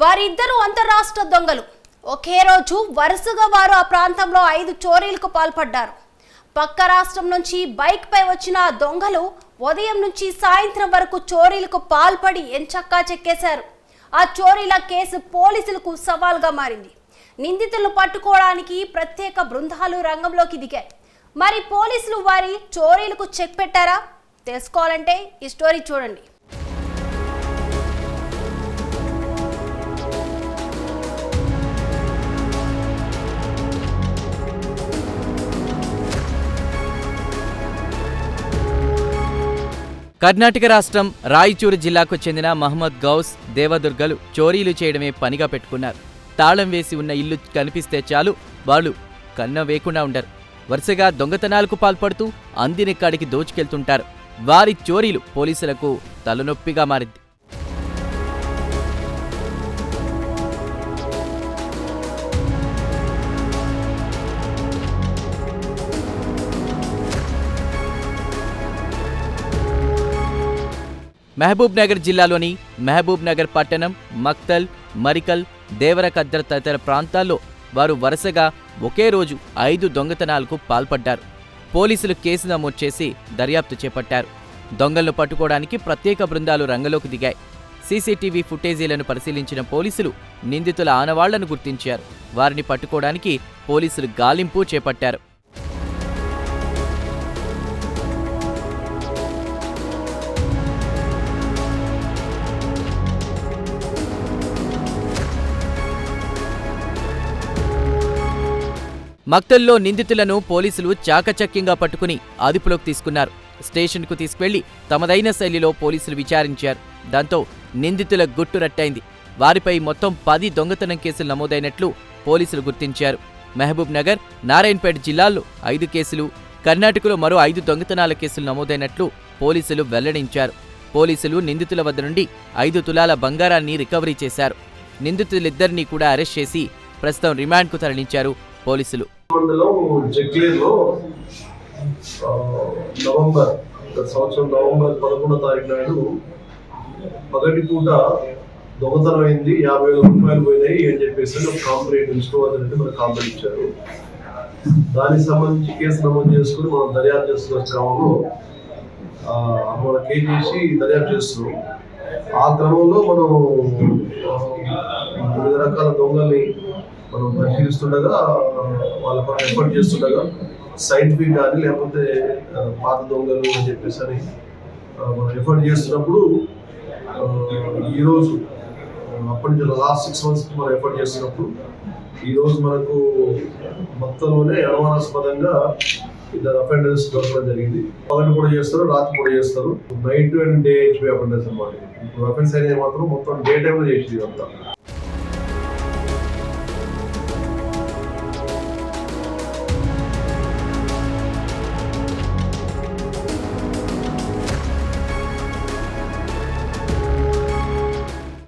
వారిద్దరూ అంతర్రాష్ట్ర దొంగలు. ఒకే రోజు వరుసగా వారు ఆ ప్రాంతంలో 5 చోరీలకు పాల్పడ్డారు. పక్క రాష్ట్రం నుంచి బైక్ పై వచ్చిన ఆ దొంగలు ఉదయం నుంచి సాయంత్రం వరకు చోరీలకు పాల్పడి ఎంచక్కా చెక్కేశారు. ఆ చోరీల కేసు పోలీసులకు సవాల్గా మారింది. నిందితులను పట్టుకోవడానికి ప్రత్యేక బృందాలు రంగంలోకి దిగాయి. మరి పోలీసులు వారి చోరీలకు చెక్ పెట్టారా? తెలుసుకోవాలంటే ఈ స్టోరీ చూడండి. కర్ణాటక రాష్ట్రం రాయచూరు జిల్లాకు చెందిన మహమ్మద్ గౌస్, దేవదుర్గలు చోరీలు చేయడమే పనిగా పెట్టుకున్నారు. తాళం వేసి ఉన్న ఇల్లు కనిపిస్తే చాలు వాళ్ళు కన్న వేయకుండా ఉండరు. వరుసగా దొంగతనాలకు పాల్పడుతూ అందిన కాడికి దోచుకెళ్తుంటారు. వారి చోరీలు పోలీసులకు తలనొప్పిగా మారింది. మహబూబ్ నగర్ జిల్లాలోని మహబూబ్ నగర్ పట్టణం, మక్తల్, మరికల్, దేవరకద్ర తదితర ప్రాంతాల్లో వారు వరుసగా ఒకే రోజు 5 దొంగతనాలకు పాల్పడ్డారు. పోలీసులు కేసు నమోదు చేసి దర్యాప్తు చేపట్టారు. దొంగలను పట్టుకోవడానికి ప్రత్యేక బృందాలు రంగంలోకి దిగాయి. సీసీటీవీ ఫుటేజీలను పరిశీలించిన పోలీసులు నిందితుల ఆనవాళ్లను గుర్తించారు. వారిని పట్టుకోవడానికి పోలీసులు గాలింపు చేపట్టారు. మక్తల్లో నిందితులను పోలీసులు చాకచక్యంగా పట్టుకుని అదుపులోకి తీసుకున్నారు. స్టేషన్కు తీసుకెళ్లి తమదైన శైలిలో పోలీసులు విచారించారు. దాంతో నిందితుల గుట్టు రట్టయింది. వారిపై మొత్తం 10 దొంగతనం కేసులు నమోదైనట్లు పోలీసులు గుర్తించారు. మహబూబ్ నగర్, నారాయణపేట జిల్లాల్లో 5 కేసులు, కర్ణాటకలో మరో 5 దొంగతనాల కేసులు నమోదైనట్లు పోలీసులు వెల్లడించారు. పోలీసులు నిందితుల వద్ద నుండి 5 తులాల బంగారాన్ని రికవరీ చేశారు. నిందితులిద్దరినీ కూడా అరెస్ట్ చేసి ప్రస్తుతం రిమాండ్కు తరలించారు పోలీసులు. మండలం జగ్లీలో నవంబర్ 11వ తారీఖు నాడు పగటి పూట దొంగతనం అయింది, 50,000 రూపాయలు పోయినాయి అని చెప్పేసి ఒక కాంప్లైంట్ ఇన్స్టోవద్దంటే మనకు కాంప్లైంట్ ఇచ్చారు. దానికి సంబంధించి కేసు నమోదు చేసుకుని మనం దర్యాప్తు చేస్తున్న క్రమంలో మన కేసు చేసి దర్యాప్తు చేస్తున్నాం. ఆ క్రమంలో మనం వివిధ రకాల దొంగల్ని మనం పరిశీలిస్తుండగా, వాళ్ళ పైన ఎఫర్ట్ చేస్తుండగా సైంటిఫిక్ కానీ లేకపోతే పాత దొంగలు అని చెప్పేసి అని మనం ఎఫర్ట్ చేస్తున్నప్పుడు ఈరోజు అప్పటి నుంచి లాస్ట్ 6 months మనం ఎఫర్ట్ చేస్తున్నప్పుడు ఈరోజు మనకు మొత్తంలోనే అనుమానాస్పదంగా 2 అఫెండర్స్ దొరకడం జరిగింది. పగలు కూడా చేస్తారు, రాత్రి కూడా చేస్తారు. Night and day HP offenders అన్నమాట. ఇప్పుడు అఫెన్స్ అనేది మాత్రం మొత్తం డే టైంలో చేసింది అంతా.